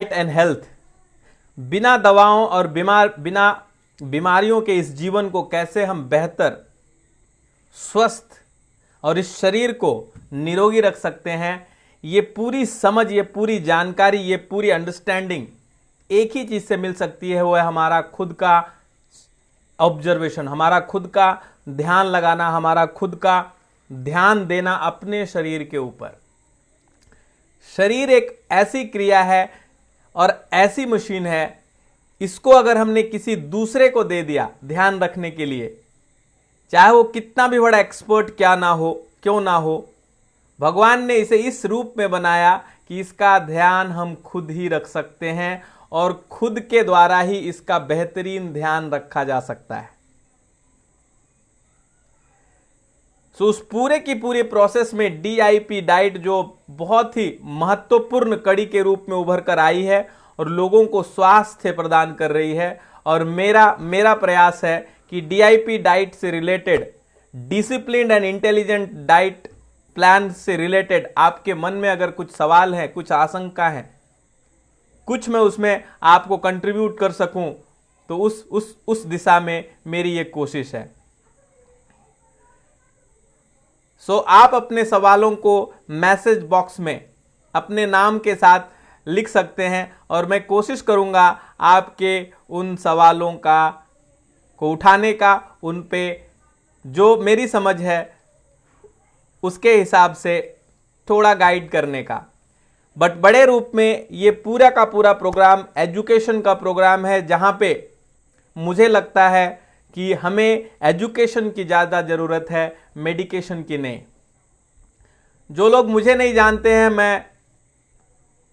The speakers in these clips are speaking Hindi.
एंड हेल्थ, बिना दवाओं और बिना बीमारियों के इस जीवन को कैसे हम बेहतर, स्वस्थ और इस शरीर को निरोगी रख सकते हैं, ये पूरी समझ, ये पूरी जानकारी, ये पूरी अंडरस्टैंडिंग एक ही चीज से मिल सकती है। वो है हमारा खुद का ऑब्जर्वेशन, हमारा खुद का ध्यान लगाना, हमारा खुद का ध्यान देना अपने शरीर के ऊपर। शरीर एक ऐसी क्रिया है और ऐसी मशीन है, इसको अगर हमने किसी दूसरे को दे दिया ध्यान रखने के लिए, चाहे वो कितना भी बड़ा एक्सपर्ट क्यों ना हो, भगवान ने इसे इस रूप में बनाया कि इसका ध्यान हम खुद ही रख सकते हैं और खुद के द्वारा ही इसका बेहतरीन ध्यान रखा जा सकता है। उस पूरे की पूरी प्रोसेस में DIP डाइट जो बहुत ही महत्वपूर्ण कड़ी के रूप में उभर कर आई है और लोगों को स्वास्थ्य प्रदान कर रही है। और मेरा प्रयास है कि DIP डाइट से related, disciplined and intelligent diet plan से रिलेटेड आपके मन में अगर कुछ सवाल है, कुछ आशंका है, कुछ मैं उसमें आपको कंट्रीब्यूट कर सकूं, तो उस दिशा में मेरी ये कोशिश है। आप अपने सवालों को मैसेज बॉक्स में अपने नाम के साथ लिख सकते हैं और मैं कोशिश करूंगा आपके उन सवालों को उठाने का, उन पे जो मेरी समझ है उसके हिसाब से थोड़ा गाइड करने का। बट बड़े रूप में ये पूरा का पूरा प्रोग्राम एजुकेशन का प्रोग्राम है, जहां पे मुझे लगता है कि हमें एजुकेशन की ज़्यादा ज़रूरत है, मेडिकेशन की नहीं। जो लोग मुझे नहीं जानते हैं, मैं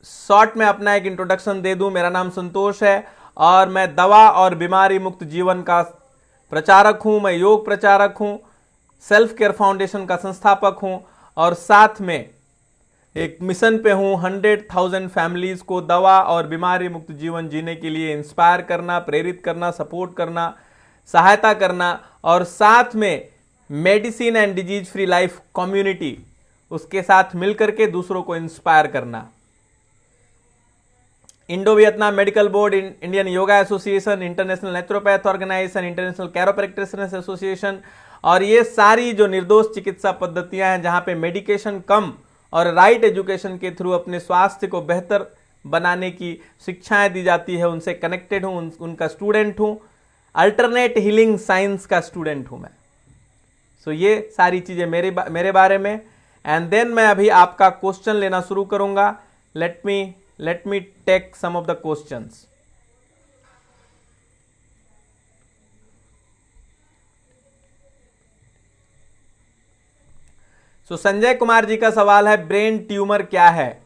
शॉर्ट में अपना एक इंट्रोडक्शन दे दूं। मेरा नाम संतोष है और मैं दवा और बीमारी मुक्त जीवन का प्रचारक हूं, मैं योग प्रचारक हूं, सेल्फ केयर फाउंडेशन का संस्थापक हूं और साथ में एक मिशन पे हूं 100,000 फैमिलीज को दवा और बीमारी मुक्त जीवन जीने के लिए इंस्पायर करना, प्रेरित करना, सपोर्ट करना, सहायता करना और साथ में medicine and disease free life community, उसके साथ मिलकर के दूसरों को इंस्पायर करना। Indo Vietnam medical board, Indian yoga association, international naturopath organisation, international chiro practitioners association और ये सारी जो निर्दोष चिकित्सा पद्धतियां हैं जहां पे मेडिकेशन कम और राइट एजुकेशन के थ्रू अपने स्वास्थ्य को बेहतर बनाने की शिक्षाएं दी जाती है, उनसे कनेक्टेड हूं, उनका स्टूडेंट हूं। अल्टरनेट हीलिंग साइंस का स्टूडेंट हूं मैं। ये सारी चीजें मेरे बारे में। एंड देन मैं अभी आपका क्वेश्चन लेना शुरू करूंगा। Let me take some of the questions. Sanjay Kumar ji का सवाल है, ब्रेन ट्यूमर क्या है?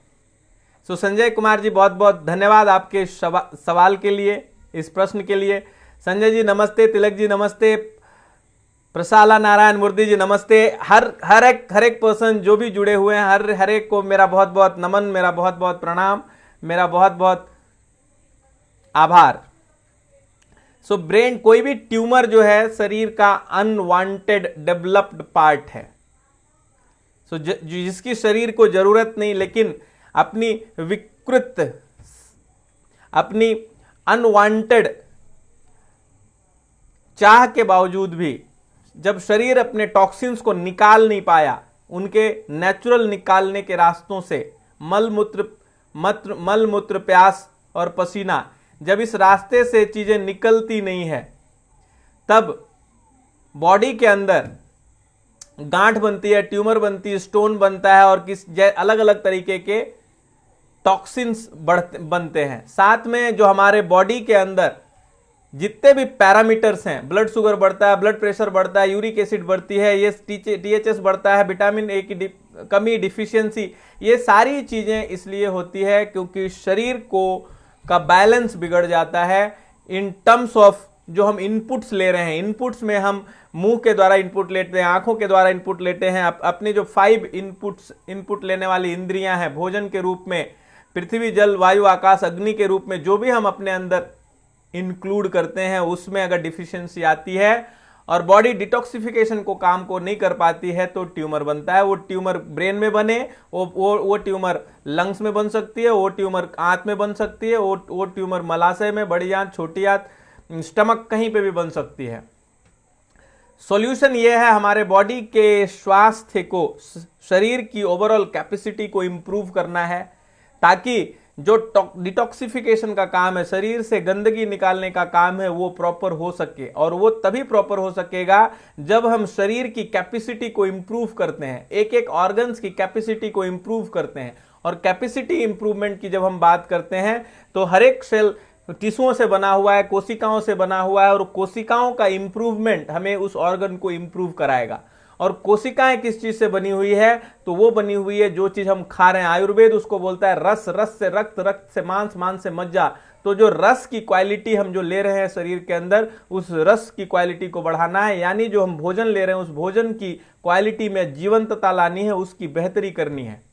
संजय कुमार जी, बहुत बहुत धन्यवाद आपके सवाल के लिए, इस प्रश्न के लिए। संजय जी नमस्ते, तिलक जी नमस्ते, प्रसाला नारायण मूर्ति जी नमस्ते। हर एक पर्सन जो भी जुड़े हुए हैं, हर एक को मेरा बहुत बहुत नमन, मेरा बहुत बहुत प्रणाम, मेरा बहुत बहुत आभार। ब्रेन, कोई भी ट्यूमर जो है शरीर का अनवांटेड डेवलप्ड पार्ट है, जिसकी शरीर को जरूरत नहीं, लेकिन अपनी विकृत, अपनी अनवांटेड चाह के बावजूद भी जब शरीर अपने टॉक्सिन्स को निकाल नहीं पाया, उनके नेचुरल निकालने के रास्तों से मल मूत्र प्यास और पसीना, जब इस रास्ते से चीजें निकलती नहीं है, तब बॉडी के अंदर गांठ बनती है, ट्यूमर बनती है, स्टोन बनता है और अलग अलग तरीके के टॉक्सिन्स बनते हैं। साथ में जो हमारे बॉडी के अंदर जितने भी पैरामीटर्स हैं, ब्लड शुगर बढ़ता है, ब्लड प्रेशर बढ़ता है, यूरिक एसिड बढ़ती है, ये THS बढ़ता है, विटामिन ए की कमी, डिफिशियंसी, ये सारी चीजें इसलिए होती है क्योंकि शरीर का बैलेंस बिगड़ जाता है इन टर्म्स ऑफ जो हम इनपुट्स ले रहे हैं। इनपुट्स में हम मुंह के द्वारा इनपुट लेते हैं, आंखों के द्वारा इनपुट लेते हैं, अपने जो 5 इनपुट लेने वाली इंद्रियां हैं, भोजन के रूप में, पृथ्वी जल वायु आकाश अग्नि के रूप में जो भी हम अपने अंदर इंक्लूड करते हैं, उसमें अगर डिफिशियंसी आती है और बॉडी डिटॉक्सिफिकेशन को काम को नहीं कर पाती है तो ट्यूमर बनता है। वो ट्यूमर ब्रेन में बने, वो ट्यूमर लंग्स में बन सकती है, वो ट्यूमर आंत में बन सकती है, वो ट्यूमर मलाशय में, बड़ी आंत, छोटी आंत, स्टमक, कहीं पे भी बन सकती है। सॉल्यूशन ये है हमारे बॉडी के स्वास्थ्य को, शरीर की ओवरऑल कैपेसिटी को इंप्रूव करना है, ताकि जो डिटॉक्सिफिकेशन का काम है, शरीर से गंदगी निकालने का काम है, वो प्रॉपर हो सके। और वो तभी प्रॉपर हो सकेगा जब हम शरीर की कैपेसिटी को इंप्रूव करते हैं, एक एक ऑर्गन्स की कैपेसिटी को इंप्रूव करते हैं। और कैपेसिटी इंप्रूवमेंट की जब हम बात करते हैं तो हर एक सेल टिश्यूओं से बना हुआ है, कोशिकाओं से बना हुआ है, और कोशिकाओं का इंप्रूवमेंट हमें उस ऑर्गन को इंप्रूव कराएगा। और कोशिकाएं किस चीज से बनी हुई है? तो वो बनी हुई है जो चीज हम खा रहे हैं। आयुर्वेद उसको बोलता है रस, रस से रक्त, रक्त से मांस, मांस से मज्जा। तो जो रस की क्वालिटी हम जो ले रहे हैं शरीर के अंदर, उस रस की क्वालिटी को बढ़ाना है, यानी जो हम भोजन ले रहे हैं उस भोजन की क्वालिटी में जीवंतता लानी है, उसकी बेहतरी करनी है।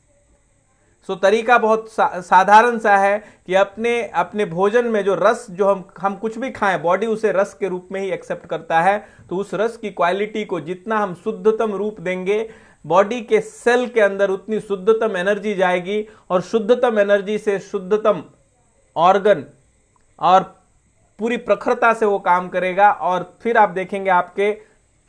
सो तरीका बहुत साधारण सा है कि अपने भोजन में जो रस, जो हम कुछ भी खाएं, बॉडी उसे रस के रूप में ही एक्सेप्ट करता है। तो उस रस की क्वालिटी को जितना हम शुद्धतम रूप देंगे, बॉडी के सेल के अंदर उतनी शुद्धतम एनर्जी जाएगी, और शुद्धतम एनर्जी से शुद्धतम ऑर्गन और पूरी प्रखरता से वो काम करेगा। और फिर आप देखेंगे आपके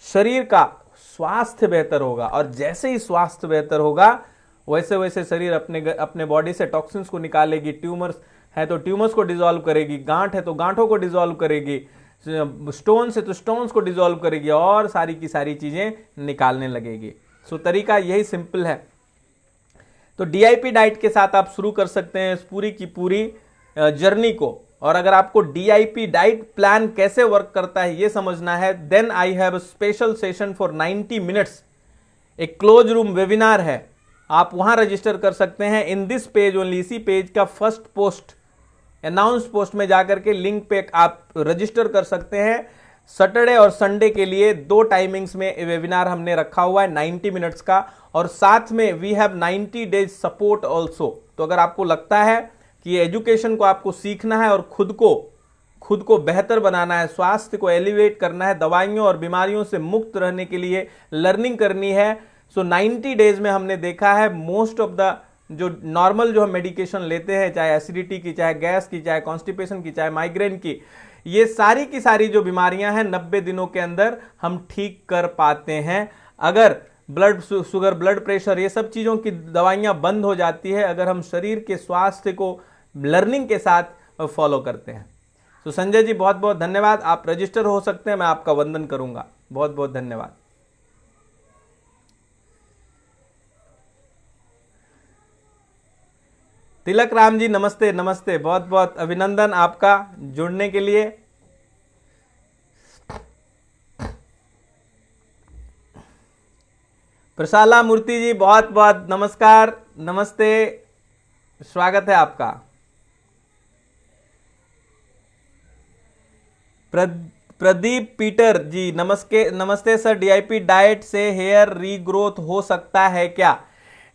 शरीर का स्वास्थ्य बेहतर होगा। और जैसे ही स्वास्थ्य बेहतर होगा, वैसे वैसे शरीर अपने बॉडी से टॉक्सिन्स को निकालेगी। ट्यूमर्स है तो ट्यूमर्स को डिसॉल्व करेगी, गांठ है तो गांठों को डिसॉल्व करेगी, स्टोन्स है तो स्टोन्स को डिसॉल्व करेगी, और सारी की सारी चीजें निकालने लगेगी। सो तरीका यही सिंपल है। तो डीआईपी डाइट के साथ आप शुरू कर सकते हैं इस पूरी की पूरी जर्नी को। और अगर आपको डीआईपी डाइट प्लान कैसे वर्क करता है ये समझना है, then I have a special session for 90 minutes. एक क्लोज रूम वेबिनार है, आप वहां रजिस्टर कर सकते हैं। इन दिस पेज ओनली, इसी पेज का फर्स्ट पोस्ट, अनाउंस पोस्ट में जाकर के लिंक पे आप रजिस्टर कर सकते हैं। सैटरडे और संडे के लिए 2 टाइमिंग्स में वेबिनार हमने रखा हुआ है 90 मिनट्स का, और साथ में we have 90 days support also. तो अगर आपको लगता है कि ये एजुकेशन को आपको सीखना है और खुद को बेहतर बनाना है, स्वास्थ्य को एलिवेट करना है, दवाइयों और बीमारियों से मुक्त रहने के लिए लर्निंग करनी है, सो 90 डेज में हमने देखा है मोस्ट ऑफ द जो नॉर्मल जो हम मेडिकेशन लेते हैं, चाहे एसिडिटी की, चाहे गैस की, चाहे कॉन्स्टिपेशन की, चाहे माइग्रेन की, ये सारी की सारी जो बीमारियां हैं 90 दिनों के अंदर हम ठीक कर पाते हैं। अगर ब्लड शुगर, ब्लड प्रेशर, ये सब चीज़ों की दवाइयां बंद हो जाती है अगर हम शरीर के स्वास्थ्य को लर्निंग के साथ फॉलो करते हैं। तो संजय जी बहुत बहुत धन्यवाद, आप रजिस्टर हो सकते हैं, मैं आपका वंदन करूंगा। बहुत बहुत धन्यवाद। तिलक राम जी नमस्ते, नमस्ते, बहुत बहुत अभिनंदन आपका जुड़ने के लिए। प्रशाला मूर्ति जी बहुत बहुत नमस्कार, नमस्ते, स्वागत है आपका। प्रदीप पीटर जी नमस्ते सर, डीआईपी डाइट से हेयर रीग्रोथ हो सकता है क्या?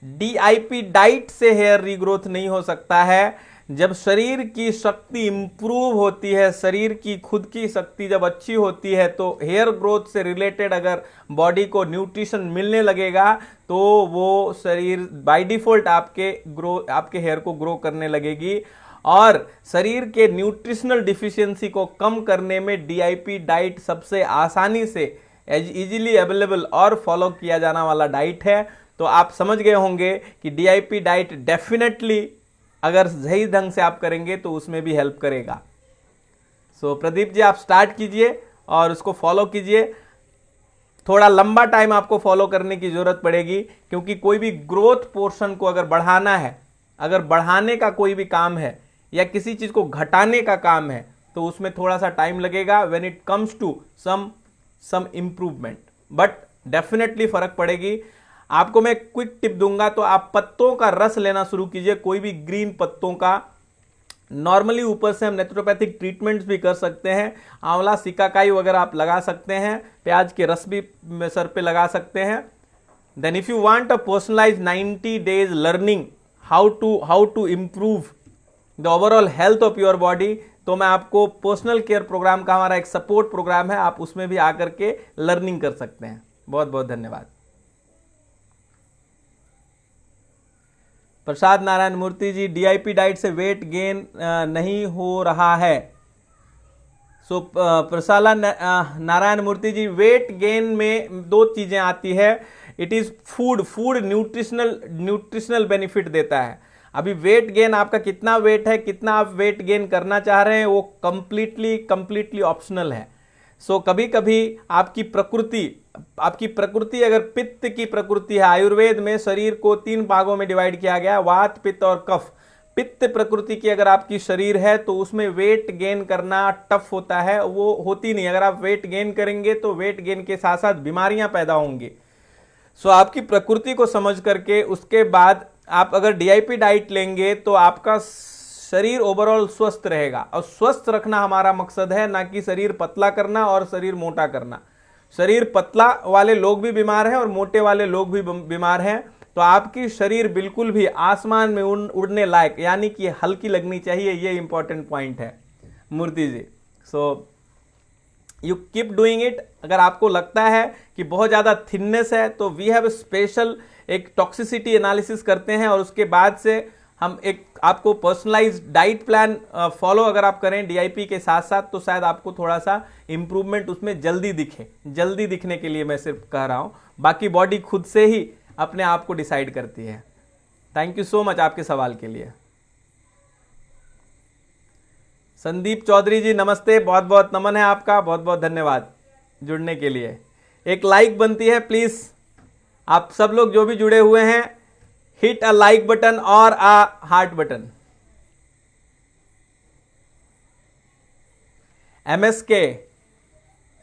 डीआईपी डाइट से हेयर रीग्रोथ नहीं हो सकता है। जब शरीर की शक्ति इंप्रूव होती है, शरीर की खुद की शक्ति जब अच्छी होती है, तो हेयर ग्रोथ से रिलेटेड अगर बॉडी को न्यूट्रिशन मिलने लगेगा तो वो शरीर बाय डिफॉल्ट आपके हेयर को ग्रो करने लगेगी। और शरीर के न्यूट्रिशनल डिफिशियंसी को कम करने में डीआईपी डाइट सबसे आसानी से इजीली अवेलेबल और फॉलो किया जाने वाला डाइट है। तो आप समझ गए होंगे कि डीआईपी डाइट डेफिनेटली अगर सही ढंग से आप करेंगे तो उसमें भी हेल्प करेगा। सो प्रदीप जी आप स्टार्ट कीजिए और उसको फॉलो कीजिए। थोड़ा लंबा टाइम आपको फॉलो करने की जरूरत पड़ेगी, क्योंकि कोई भी ग्रोथ पोर्शन को अगर बढ़ाना है, अगर बढ़ाने का कोई भी काम है या किसी चीज को घटाने का काम है, तो उसमें थोड़ा सा टाइम लगेगा when it comes to some improvement, but definitely फर्क पड़ेगी। आपको मैं क्विक टिप दूंगा, तो आप पत्तों का रस लेना शुरू कीजिए, कोई भी ग्रीन पत्तों का। नॉर्मली ऊपर से हम नेचुरोपैथिक ट्रीटमेंट्स भी कर सकते हैं, आंवला सिकाकाई वगैरह आप लगा सकते हैं, प्याज के रस भी सर पे लगा सकते हैं। Then if you want a personalise 90 days learning how to improve the overall health of your body, तो तो मैं आपको पर्सनल केयर प्रोग्राम का हमारा एक सपोर्ट प्रोग्राम है, आप उसमें भी आकर के लर्निंग कर सकते हैं। बहुत बहुत धन्यवाद। प्रसाद नारायण मूर्ति जी, डीआईपी डाइट से वेट गेन नहीं हो रहा है। सो प्रसाद नारायण मूर्ति जी, वेट गेन में दो चीजें आती है। It is food nutritional benefit देता है। अभी वेट गेन आपका कितना वेट है, कितना आप वेट गेन करना चाह रहे हैं, वो कंप्लीटली ऑप्शनल है। सो कभी कभी आपकी प्रकृति अगर पित्त की प्रकृति है, आयुर्वेद में शरीर को 3 भागों में डिवाइड किया गया है, वात, पित्त और कफ। पित्त प्रकृति की अगर आपकी शरीर है तो उसमें वेट गेन करना टफ होता है, वो होती नहीं। अगर आप वेट गेन करेंगे तो वेट गेन के साथ साथ बीमारियां पैदा होंगी। सो आपकी प्रकृति को समझ करके उसके बाद आप अगर डीआईपी डाइट लेंगे तो आपका शरीर ओवरऑल स्वस्थ रहेगा। और स्वस्थ रखना हमारा मकसद है, ना कि शरीर पतला करना और शरीर मोटा करना। शरीर पतला वाले लोग भी बीमार हैं और मोटे वाले लोग भी बीमार हैं। तो आपकी शरीर बिल्कुल भी आसमान में उड़ने लायक, यानी कि हल्की लगनी चाहिए, ये इंपॉर्टेंट पॉइंट है Murthy ji. So you keep doing it. अगर आपको लगता है कि बहुत ज़्यादा थिननेस है तो वी हैव स्पेशल एक टॉक्सिसिटी एनालिसिस करते हैं और उसके बाद से हम एक आपको पर्सनलाइज डाइट प्लान फॉलो अगर आप करें डीआईपी के साथ साथ, तो शायद आपको थोड़ा सा इंप्रूवमेंट उसमें जल्दी दिखे। जल्दी दिखने के लिए मैं सिर्फ कह रहा हूँ, बाकी बॉडी खुद से ही अपने आप को डिसाइड करती है। थैंक यू सो मच आपके सवाल के लिए। संदीप चौधरी जी नमस्ते, बहुत बहुत नमन है आपका, बहुत बहुत धन्यवाद जुड़ने के लिए। एक लाइक बनती है प्लीज, आप सब लोग जो भी जुड़े हुए हैं, हिट अ लाइक बटन और a heart button. MSK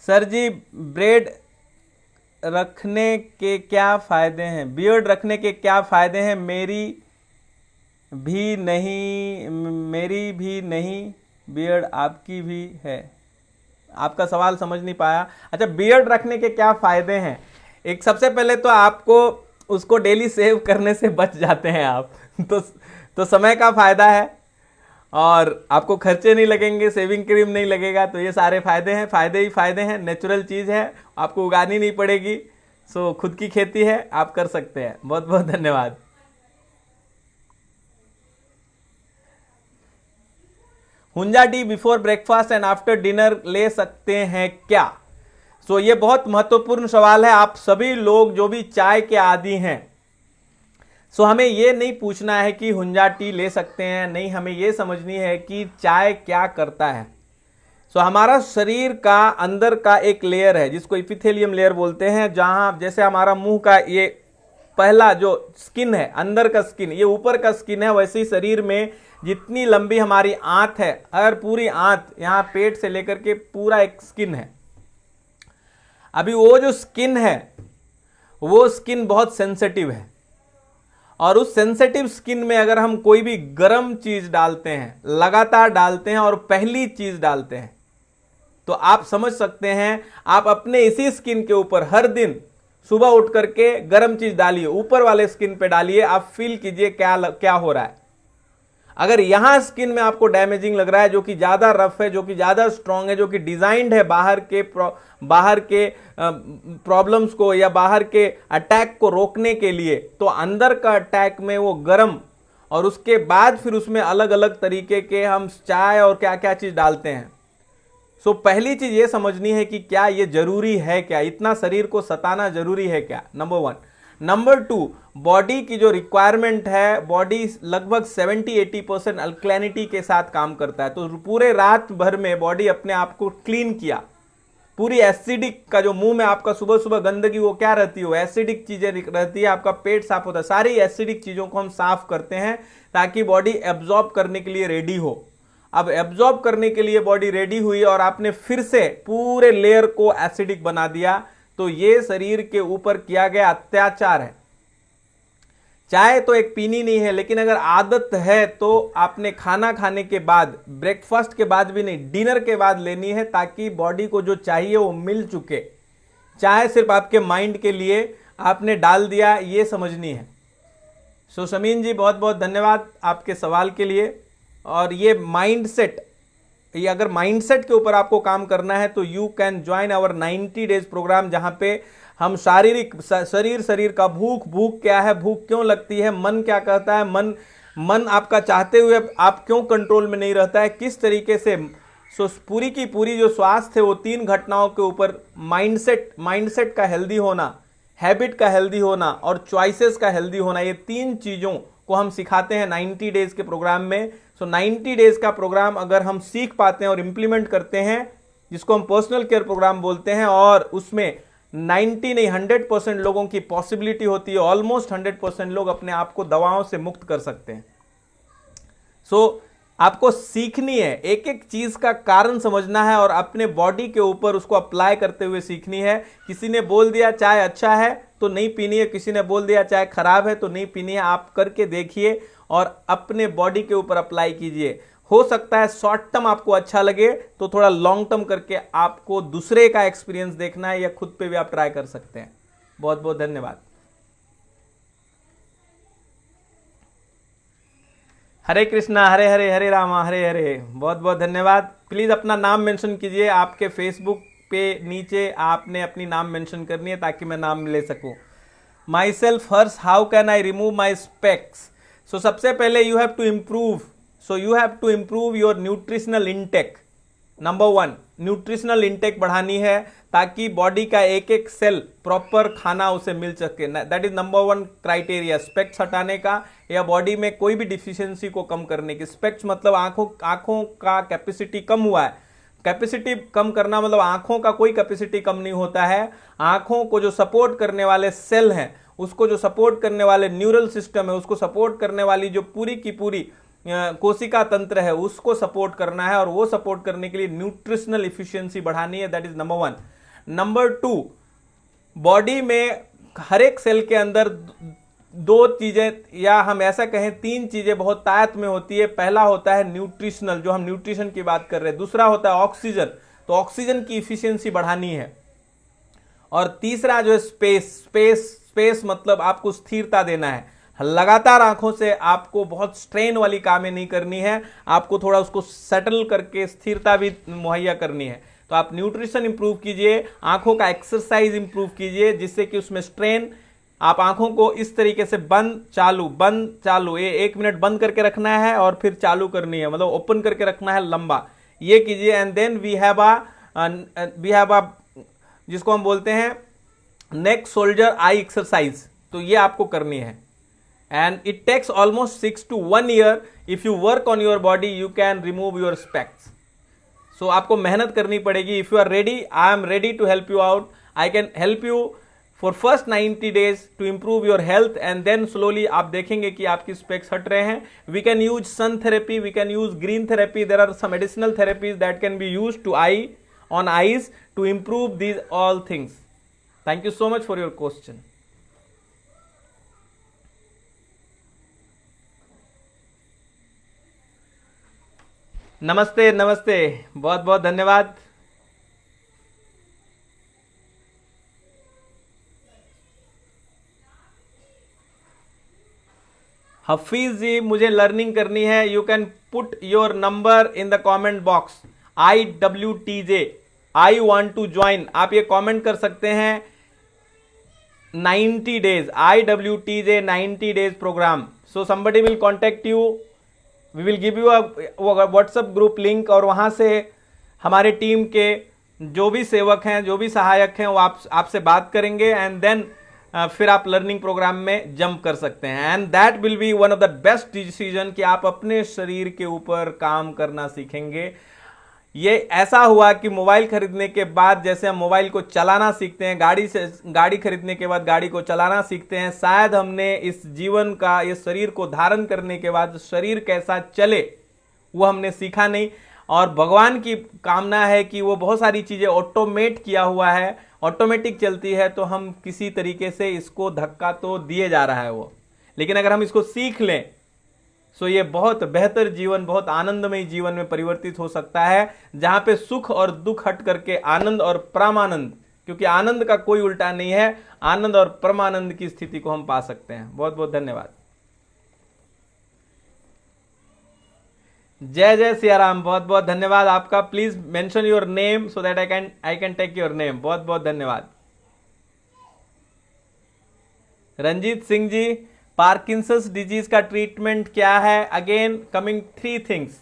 sir ji, bread रखने के क्या फायदे हैं? बियर्ड रखने के क्या फायदे हैं? मेरी भी नहीं बियर्ड, आपकी भी है। आपका सवाल समझ नहीं पाया। अच्छा, बियर्ड रखने के क्या फायदे हैं? एक सबसे पहले तो आपको उसको डेली सेव करने से बच जाते हैं आप तो समय का फायदा है और आपको खर्चे नहीं लगेंगे, सेविंग क्रीम नहीं लगेगा। तो ये सारे फायदे हैं, फायदे ही फायदे हैं। नेचुरल चीज़ है, आपको उगानी नहीं पड़ेगी। सो खुद की खेती है, आप कर सकते हैं। बहुत बहुत धन्यवाद। Hunza tea before breakfast and after dinner ले सकते हैं क्या? सो ये बहुत महत्वपूर्ण सवाल है। आप सभी लोग जो भी चाय के आदी हैं, सो हमें ये नहीं पूछना है कि हुंजा टी ले सकते हैं नहीं, हमें ये समझनी है कि चाय क्या करता है। सो हमारा शरीर का अंदर का एक लेयर है जिसको इपिथेलियम लेयर बोलते हैं, जहां जैसे हमारा मुंह का ये पहला जो स्किन है, अंदर का स्किन, ये ऊपर का स्किन है, वैसे ही शरीर में जितनी लंबी हमारी आंत है, अगर पूरी आंत यहाँ पेट से लेकर के पूरा एक स्किन है। अभी वो जो स्किन है, वो स्किन बहुत सेंसिटिव है और उस सेंसिटिव स्किन में अगर हम कोई भी गर्म चीज डालते हैं, लगातार डालते हैं और पहली चीज डालते हैं, तो आप समझ सकते हैं, आप अपने इसी स्किन के ऊपर हर दिन सुबह उठ करके गर्म चीज डालिए, ऊपर वाले स्किन पे डालिए, आप फील कीजिए क्या हो रहा है। अगर यहां स्किन में आपको डैमेजिंग लग रहा है, जो कि ज्यादा रफ है, जो कि ज्यादा स्ट्रांग है, जो कि डिजाइंड है बाहर के प्रॉब्लम्स को या बाहर के अटैक को रोकने के लिए, तो अंदर का अटैक में वो गर्म, और उसके बाद फिर उसमें अलग अलग तरीके के हम चाय और क्या क्या चीज डालते हैं। सो पहली चीज ये समझनी है कि क्या ये जरूरी है, क्या इतना शरीर को सताना जरूरी है क्या, नंबर 1। नंबर 2, बॉडी की जो रिक्वायरमेंट है, बॉडी लगभग 70-80% अल्कलिनिटी के साथ काम करता है। तो पूरे रात भर में बॉडी अपने आप को क्लीन किया, पूरी एसिडिक का जो मुंह में आपका सुबह सुबह गंदगी वो क्या रहती है, वो एसिडिक चीजें रहती है, आपका पेट साफ होता है, सारी एसिडिक चीजों को हम साफ करते हैं ताकि बॉडी एब्जॉर्ब करने के लिए रेडी हो। अब एब्जॉर्ब करने के लिए बॉडी रेडी हुई और आपने फिर से पूरे लेयर को एसिडिक बना दिया, तो ये शरीर के ऊपर किया गया अत्याचार है। चाय तो एक पीनी नहीं है, लेकिन अगर आदत है तो आपने खाना खाने के बाद, ब्रेकफास्ट के बाद भी नहीं, डिनर के बाद लेनी है, ताकि बॉडी को जो चाहिए वो मिल चुके। चाय सिर्फ आपके माइंड के लिए आपने डाल दिया, ये समझनी है। सो शमीन जी बहुत बहुत धन्यवाद आपके सवाल के लिए। और ये माइंड सेट, ये अगर माइंडसेट के ऊपर आपको काम करना है तो you can join our 90 days programme, जहां पे हम शारीरिक शरीर का भूख क्या है, भूख क्यों लगती है, मन क्या कहता है, मन आपका चाहते हुए आप क्यों कंट्रोल में नहीं रहता है, किस तरीके से। सो पूरी की पूरी जो स्वास्थ्य है वो 3 घटनाओं के ऊपर माइंडसेट का हेल्दी होना, हैबिट का हेल्दी होना और चॉइसेस का हेल्दी होना, ये 3 चीजों को हम सिखाते हैं 90 डेज के प्रोग्राम में। सो 90 डेज का प्रोग्राम अगर हम सीख पाते हैं और इंप्लीमेंट करते हैं, जिसको हम पर्सनल केयर प्रोग्राम बोलते हैं, और उसमें 90 नहीं 100% लोगों की पॉसिबिलिटी होती है, ऑलमोस्ट 100% लोग अपने आप को दवाओं से मुक्त कर सकते हैं। सो आपको सीखनी है, एक एक चीज का कारण समझना है और अपने बॉडी के ऊपर उसको अप्लाई करते हुए सीखनी है। किसी ने बोल दिया चाय अच्छा है तो नहीं पीनी है, किसी ने बोल दिया चाय खराब है तो नहीं पीनी है। आप करके देखिए और अपने बॉडी के ऊपर अप्लाई कीजिए। हो सकता है शॉर्ट टर्म आपको अच्छा लगे, तो थोड़ा लॉन्ग टर्म करके आपको दूसरे का एक्सपीरियंस देखना है या खुद पे भी आप ट्राई कर सकते हैं। बहुत बहुत धन्यवाद। हरे कृष्णा, हरे हरे, हरे रामा, हरे हरे। बहुत बहुत धन्यवाद। प्लीज अपना नाम मेंशन कीजिए, आपके फेसबुक पे नीचे आपने अपनी नाम मेंशन करनी है ताकि मैं नाम ले सकूं। Myself Harsh, how can I remove my specs. So सबसे पहले you have to improve your nutritional intake. Number 1, nutritional intake बढ़ानी है ताकि बॉडी का एक एक सेल प्रॉपर खाना उसे मिल सके। That is number 1 criteria specs हटाने का या बॉडी में कोई भी डिफिशियंसी को कम करने की। स्पेक्स मतलब आंखों का कैपेसिटी कम हुआ है। कैपेसिटी कम करना मतलब आंखों का कोई कैपेसिटी कम नहीं होता है। आंखों को जो सपोर्ट करने वाले सेल हैं, उसको जो सपोर्ट करने वाले न्यूरल सिस्टम है, उसको सपोर्ट करने वाली जो पूरी की पूरी कोशिका तंत्र है, उसको सपोर्ट करना है और वो सपोर्ट करने के लिए न्यूट्रिशनल इफिशियंसी बढ़ानी है। That is number 1। Number 2, body में हर एक सेल के अंदर 2 चीजें या हम ऐसा कहें 3 चीजें बहुत तायत में होती है। पहला होता है न्यूट्रिशनल, जो हम न्यूट्रिशन की बात कर रहे हैं। दूसरा होता है ऑक्सीजन, तो ऑक्सीजन की इफिशियंसी बढ़ानी है। और तीसरा जो है स्पेस मतलब आपको स्थिरता देना है। लगातार आंखों से आपको बहुत स्ट्रेन वाली कामें नहीं करनी है, आपको थोड़ा उसको सेटल करके स्थिरता भी मुहैया करनी है। तो आप न्यूट्रिशन इंप्रूव कीजिए, आंखों का एक्सरसाइज इंप्रूव कीजिए, जिससे कि उसमें स्ट्रेन, आप आंखों को इस तरीके से बंद चालू, ये 1 मिनट बंद करके रखना है और फिर चालू करनी है, मतलब ओपन करके रखना है लंबा, ये कीजिए। And then we have a जिसको हम बोलते हैं नेक शोल्डर आई एक्सरसाइज, तो ये आपको करनी है। And it takes almost 6 to 1 year। If you work on your body you can remove your specs. So आपको मेहनत करनी पड़ेगी। If you are ready, I am ready to help you out. I can help you for first 90 days to improve your health and then slowly आप देखेंगे कि आपकी स्पेक्स हट रहे हैं। We can use sun therapy, we can use green therapy, there are some additional therapies that can be use to on eyes to improve these all things. Thank you so much for your question. नमस्ते नमस्ते, बहुत बहुत धन्यवाद। हफीज जी, मुझे लर्निंग करनी है। You can put your number in the comment box. IWTJ, I want to join, आप ये कमेंट कर सकते हैं। 90 days, IWTJ 90 days programme. So somebody will contact you, we will give you a WhatsApp group link, और वहां से हमारे टीम के जो भी सेवक हैं, जो भी सहायक हैं, वो आपसे बात करेंगे एंड देन फिर आप लर्निंग प्रोग्राम में जंप कर सकते हैं। And that will be one of the best decision कि आप अपने शरीर के ऊपर काम करना सीखेंगे। ये ऐसा हुआ कि मोबाइल खरीदने के बाद जैसे हम मोबाइल को चलाना सीखते हैं, गाड़ी खरीदने के बाद गाड़ी को चलाना सीखते हैं, शायद हमने इस जीवन का, इस शरीर को धारण करने के बाद शरीर कैसा चले वो हमने सीखा नहीं। और भगवान की कामना है कि वो बहुत सारी चीजें ऑटोमेट किया हुआ है, ऑटोमेटिक चलती है, तो हम किसी तरीके से इसको धक्का तो दिए जा रहा है वो, लेकिन अगर हम इसको सीख लें सो ये बहुत बेहतर जीवन, बहुत आनंदमय जीवन में परिवर्तित हो सकता है, जहां पे सुख और दुख हट करके आनंद और परमानंद, क्योंकि आनंद का कोई उल्टा नहीं है, आनंद और परमानंद की स्थिति को हम पा सकते हैं। बहुत बहुत धन्यवाद। जय जय सिया राम, बहुत बहुत धन्यवाद आपका। Please mention your name so that I can take your name. बहुत बहुत धन्यवाद। रंजीत सिंह जी, पार्किंसंस डिजीज का ट्रीटमेंट क्या है? Again coming 3 things.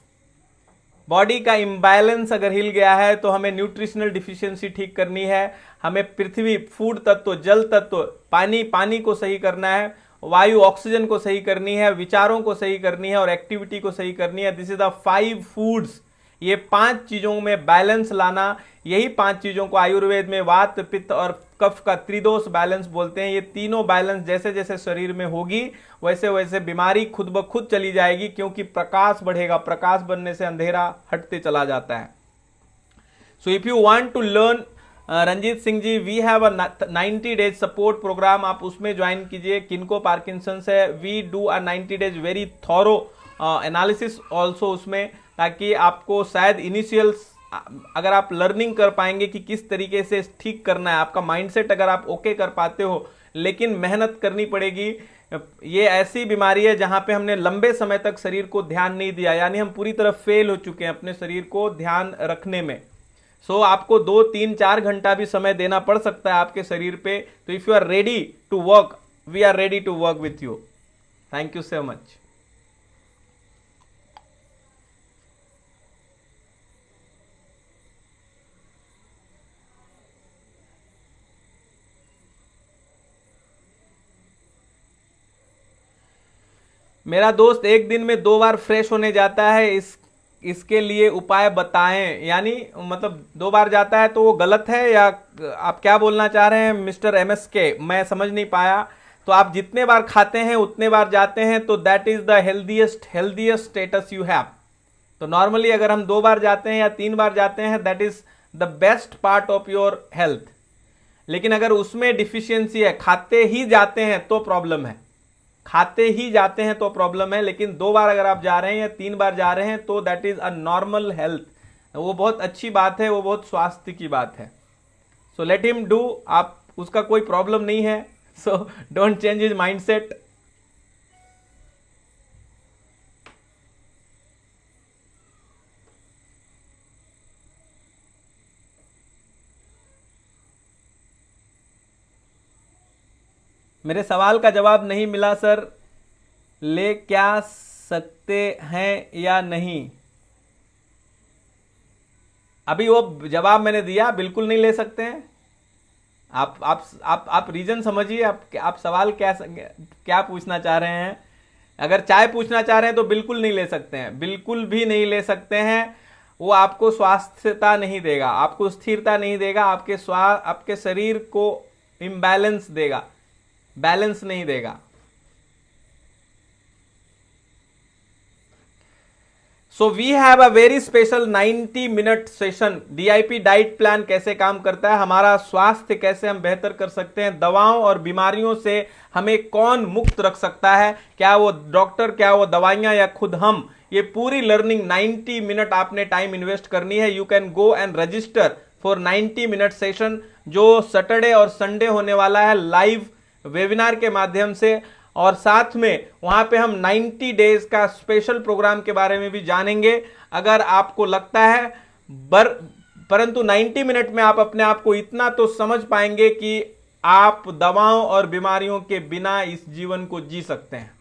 बॉडी का इम्बैलेंस अगर हिल गया है तो हमें न्यूट्रिशनल डिफिशियंसी ठीक करनी है, हमें पृथ्वी, फूड तत्व, जल तत्व, पानी को सही करना है, वायु ऑक्सीजन को सही करनी है, विचारों को सही करनी है और एक्टिविटी को सही करनी है। This is the 5 foods. ये 5 चीजों में बैलेंस लाना, यही 5 चीजों को आयुर्वेद में वात, पित्त और कफ का त्रिदोष बैलेंस बोलते हैं। ये तीनों बैलेंस जैसे जैसे शरीर में होगी वैसे वैसे बीमारी खुद ब खुद चली जाएगी, क्योंकि प्रकाश बढ़ेगा। प्रकाश बनने से अंधेरा हटते चला जाता है। So if you want to learn, Ranjit Singh ji, we have a 90 days support programme, आप उसमें ज्वाइन कीजिए। किनको पार्किंसंस है, we do a 90 days very thorough analysis also उसमें, ताकि आपको शायद इनिशियल अगर आप लर्निंग कर पाएंगे कि किस तरीके से ठीक करना है, आपका माइंडसेट अगर आप ओके कर पाते हो, लेकिन मेहनत करनी पड़ेगी। ये ऐसी बीमारी है जहां पे हमने लंबे समय तक शरीर को ध्यान नहीं दिया, यानी हम पूरी तरह फेल हो चुके हैं अपने शरीर को ध्यान रखने में। सो आपको 2, 3, 4 घंटा भी समय देना पड़ सकता है आपके शरीर पे। तो if you are ready to work, we are ready to work with you. Thank you so much. मेरा दोस्त एक दिन में 2 बार फ्रेश होने जाता है, इसके लिए उपाय बताएं। यानी मतलब 2 बार जाता है तो वो गलत है, या आप क्या बोलना चाह रहे हैं मिस्टर MSK? मैं समझ नहीं पाया। तो आप जितने बार खाते हैं उतने बार जाते हैं, तो that is the healthiest status you have. तो नॉर्मली अगर हम 2 बार जाते हैं या 3 बार जाते हैं, that is the best part of your health. लेकिन अगर उसमें डिफिशियंसी है, खाते ही जाते हैं तो प्रॉब्लम है, खाते ही जाते हैं तो प्रॉब्लम है। लेकिन 2 बार अगर आप जा रहे हैं या 3 बार जा रहे हैं तो that is a normal health, वो बहुत अच्छी बात है, वो बहुत स्वास्थ्य की बात है। सो लेट हिम डू, आप उसका कोई प्रॉब्लम नहीं है। So don't change his mindset. मेरे सवाल का जवाब नहीं मिला सर, ले क्या सकते हैं या नहीं? अभी वो जवाब मैंने दिया, बिल्कुल नहीं ले सकते हैं। आप रीजन समझिए, आप सवाल क्या पूछना चाह रहे हैं। अगर चाय पूछना चाह रहे हैं तो बिल्कुल नहीं ले सकते हैं, बिल्कुल भी नहीं ले सकते हैं। वो आपको स्वास्थ्यता नहीं देगा, आपको स्थिरता नहीं देगा, आपके शरीर को इम्बैलेंस देगा, बैलेंस नहीं देगा। So we have a very special 90 minute session. DIP diet plan कैसे काम करता है, हमारा स्वास्थ्य कैसे हम बेहतर कर सकते हैं, दवाओं और बीमारियों से हमें कौन मुक्त रख सकता है, क्या वो डॉक्टर, क्या वो दवाइयां, या खुद हम, ये पूरी लर्निंग 90 मिनट आपने टाइम इन्वेस्ट करनी है। You can go and register for 90 minute session, जो सैटरडे और संडे होने वाला है लाइव वेबिनार के माध्यम से। और साथ में वहां पे हम 90 डेज का स्पेशल प्रोग्राम के बारे में भी जानेंगे। अगर आपको लगता है परंतु 90 मिनट में आप अपने आप को इतना तो समझ पाएंगे कि आप दवाओं और बीमारियों के बिना इस जीवन को जी सकते हैं।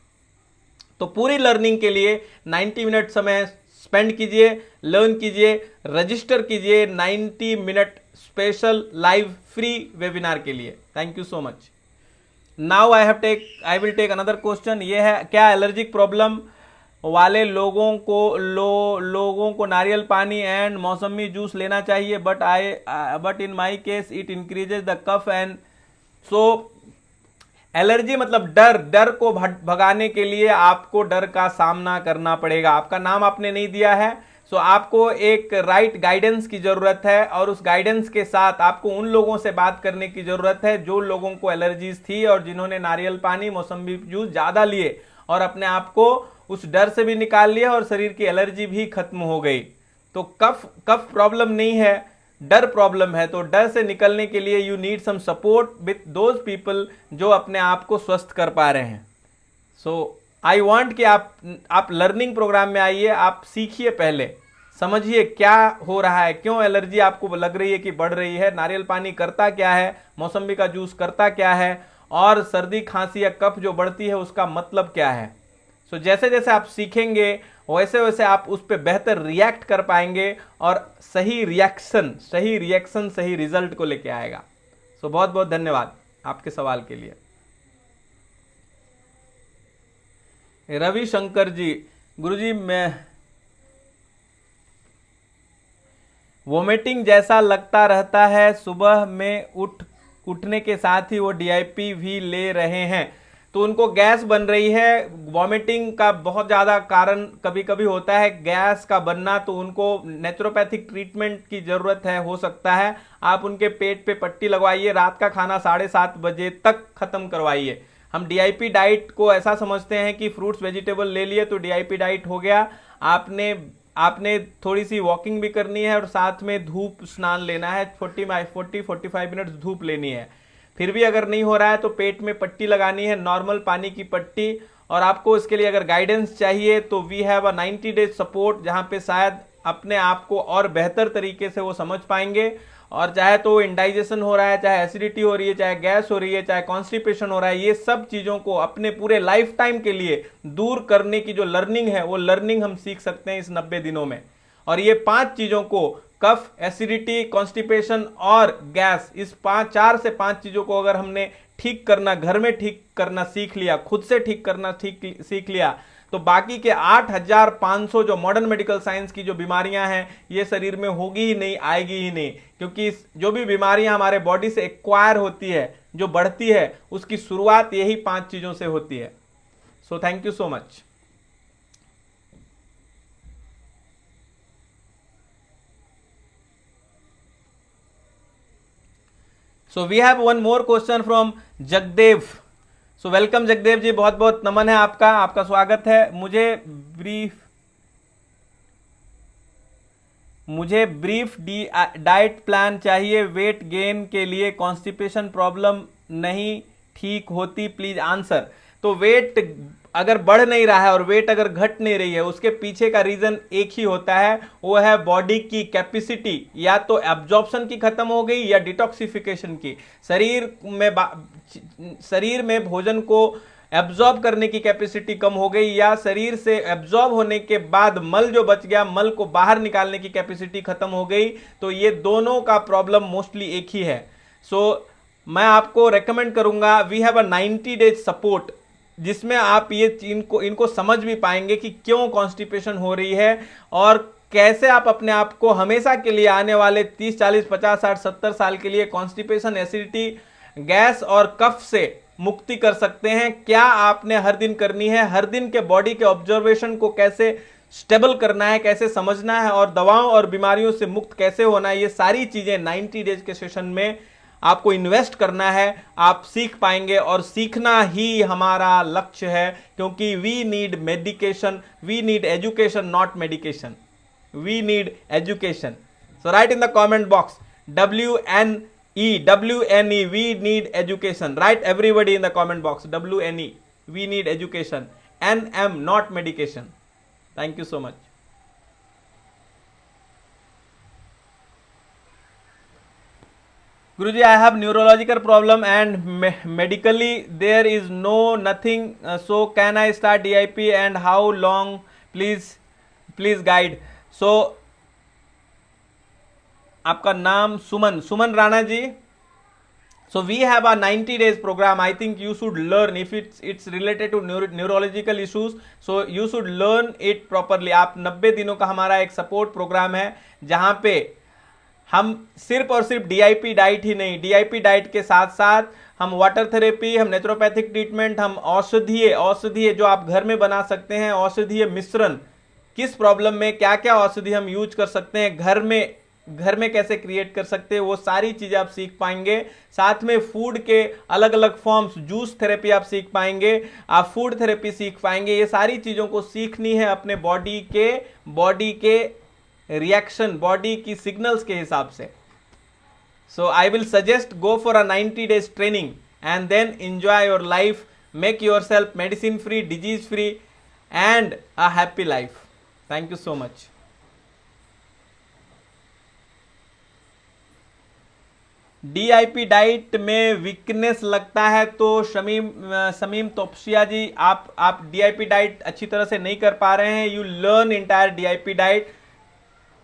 तो पूरी लर्निंग के लिए 90 मिनट समय स्पेंड कीजिए, लर्न कीजिए, रजिस्टर कीजिए 90 minute special live free webinar के लिए। Thank you so much. Now I will take another question. ये है, क्या एलर्जिक प्रॉब्लम वाले लोगों को नारियल पानी एंड मौसमी जूस लेना चाहिए? But in my case it increases the cough and so. Allergy मतलब डर को भगाने के लिए आपको डर का सामना करना पड़ेगा। आपका नाम आपने नहीं दिया है, सो आपको एक राइट गाइडेंस की जरूरत है, और उस गाइडेंस के साथ आपको उन लोगों से बात करने की जरूरत है जो लोगों को एलर्जीज थी और जिन्होंने नारियल पानी, मौसमी जूस ज्यादा लिए और अपने आप को उस डर से भी निकाल लिया और शरीर की एलर्जी भी खत्म हो गई। तो कफ प्रॉब्लम नहीं है, डर प्रॉब्लम है। तो डर से निकलने के लिए you need some support with those people जो अपने आप को स्वस्थ कर पा रहे हैं। सो आई वॉन्ट कि आप लर्निंग प्रोग्राम में आइए, आप सीखिए, पहले समझिए क्या हो रहा है, क्यों एलर्जी आपको लग रही है कि बढ़ रही है, नारियल पानी करता क्या है, मौसम्बी का जूस करता क्या है, और सर्दी खांसी या कफ जो बढ़ती है उसका मतलब क्या है। सो जैसे जैसे आप सीखेंगे वैसे वैसे आप उस पर बेहतर रिएक्ट कर पाएंगे और सही रिएक्शन सही रिजल्ट को लेके आएगा। सो बहुत बहुत धन्यवाद आपके सवाल के लिए। रविशंकर जी, गुरुजी मैं वोमिटिंग जैसा लगता रहता है, सुबह में उठने के साथ ही वो डीआईपी भी ले रहे हैं तो उनको गैस बन रही है। वॉमिटिंग का बहुत ज़्यादा कारण कभी कभी होता है गैस का बनना, तो उनको नेचुरोपैथिक ट्रीटमेंट की ज़रूरत है, हो सकता है आप उनके पेट पे पट्टी लगवाइए, रात का खाना 7:30 बजे तक ख़त्म करवाइए। हम डीआईपी डाइट को ऐसा समझते हैं कि फ्रूट्स वेजिटेबल ले लिए तो डीआईपी डाइट हो गया। आपने थोड़ी सी वॉकिंग भी करनी है और साथ में धूप स्नान लेना है, 45 मिनट्स धूप लेनी है। फिर भी अगर नहीं हो रहा है तो पेट में पट्टी लगानी है, नॉर्मल पानी की पट्टी। और आपको इसके लिए अगर गाइडेंस चाहिए तो we have a 90 days support, जहां पे शायद अपने आप को और बेहतर तरीके से वो समझ पाएंगे। और चाहे तो इंडाइजेशन हो रहा है, चाहे एसिडिटी हो रही है, चाहे गैस हो रही है, चाहे कॉन्स्टिपेशन हो रहा है, ये सब चीज़ों को अपने पूरे लाइफ टाइम के लिए दूर करने की जो लर्निंग है वो लर्निंग हम सीख सकते हैं इस 90 दिनों में। और ये 5 चीज़ों को, कफ, एसिडिटी, कॉन्स्टिपेशन और गैस, इस 4 से 5 चीज़ों को अगर हमने ठीक करना, घर में ठीक करना सीख लिया, खुद से ठीक करना सीख लिया, तो बाकी के 8500 जो मॉडर्न मेडिकल साइंस की जो बीमारियां हैं ये शरीर में होगी ही नहीं, आएगी ही नहीं। क्योंकि जो भी बीमारियां हमारे बॉडी से एक्वायर होती है, जो बढ़ती है, उसकी शुरुआत यही 5 चीजों से होती है। So thank you so much. So we have one more question from Jagdev. So welcome Jagdev ji, बहुत बहुत नमन है आपका स्वागत है। मुझे ब्रीफ डाइट प्लान चाहिए वेट गेन के लिए, कॉन्स्टिपेशन प्रॉब्लम नहीं ठीक होती, प्लीज आंसर। तो वेट अगर बढ़ नहीं रहा है और वेट अगर घट नहीं रही है, उसके पीछे का रीजन एक ही होता है, वो है बॉडी की कैपेसिटी, या तो एब्जॉर्प्शन की खत्म हो गई या डिटॉक्सिफिकेशन की। शरीर में भोजन को एब्जॉर्ब करने की कैपेसिटी कम हो गई, या शरीर से एब्जॉर्ब होने के बाद मल जो बच गया, मल को बाहर निकालने की कैपेसिटी खत्म हो गई। तो ये दोनों का प्रॉब्लम मोस्टली एक ही है। सो मैं आपको रेकमेंड करूंगा, we have a 90 days support, जिसमें आप ये इनको समझ भी पाएंगे कि क्यों कॉन्स्टिपेशन हो रही है और कैसे आप अपने आप को हमेशा के लिए, आने वाले 30, 40, 50, 60, 70 साल के लिए कॉन्स्टिपेशन, एसिडिटी, गैस और कफ से मुक्ति कर सकते हैं। क्या आपने हर दिन करनी है, हर दिन के बॉडी के ऑब्जर्वेशन को कैसे स्टेबल करना है, कैसे समझना है, और दवाओं और बीमारियों से मुक्त कैसे होना है, ये सारी चीजें 90 डेज के सेशन में आपको इन्वेस्ट करना है, आप सीख पाएंगे। और सीखना ही हमारा लक्ष्य है, क्योंकि we need medication, we need education, not medication, we need education. So write in the comment box WNE, we need education. Write everybody in the comment box, WNE, we need education. NM, not medication. Thank you so much. Guruji, I have neurological problem and medically there is nothing. So can I start DIP and how long? Please guide. So आपका नाम Suman Rana ji. So we have a 90 days programme. I think you should learn, if it's related to neurological issues, so you should learn it properly. आप 90 दिनों का हमारा एक सपोर्ट प्रोग्राम है, जहां पे हम सिर्फ और सिर्फ डीआईपी डाइट ही नहीं, डीआईपी डाइट के साथ साथ हम वाटर थेरेपी, हम नेचुरोपैथिक ट्रीटमेंट, हम औषधीय जो आप घर में बना सकते हैं, औषधीय मिश्रण, किस प्रॉब्लम में क्या क्या औषधि हम यूज कर सकते हैं, घर में कैसे क्रिएट कर सकते हैं, वो सारी चीजें आप सीख पाएंगे। साथ में फूड के अलग अलग फॉर्म्स, जूस थेरेपी आप सीख पाएंगे, आप फूड थेरेपी सीख पाएंगे। ये सारी चीजों को सीखनी है अपने बॉडी के रिएक्शन, बॉडी की सिग्नल्स के हिसाब से। So I will suggest go for a 90 days training and then enjoy your life make yourself medicine free, disease free and a happy life. Thank you so much. DIP diet में वीकनेस लगता है तो शमीम तोपसिया जी, आप डीआईपी डाइट अच्छी तरह से नहीं कर पा रहे हैं। You learn entire DIP diet.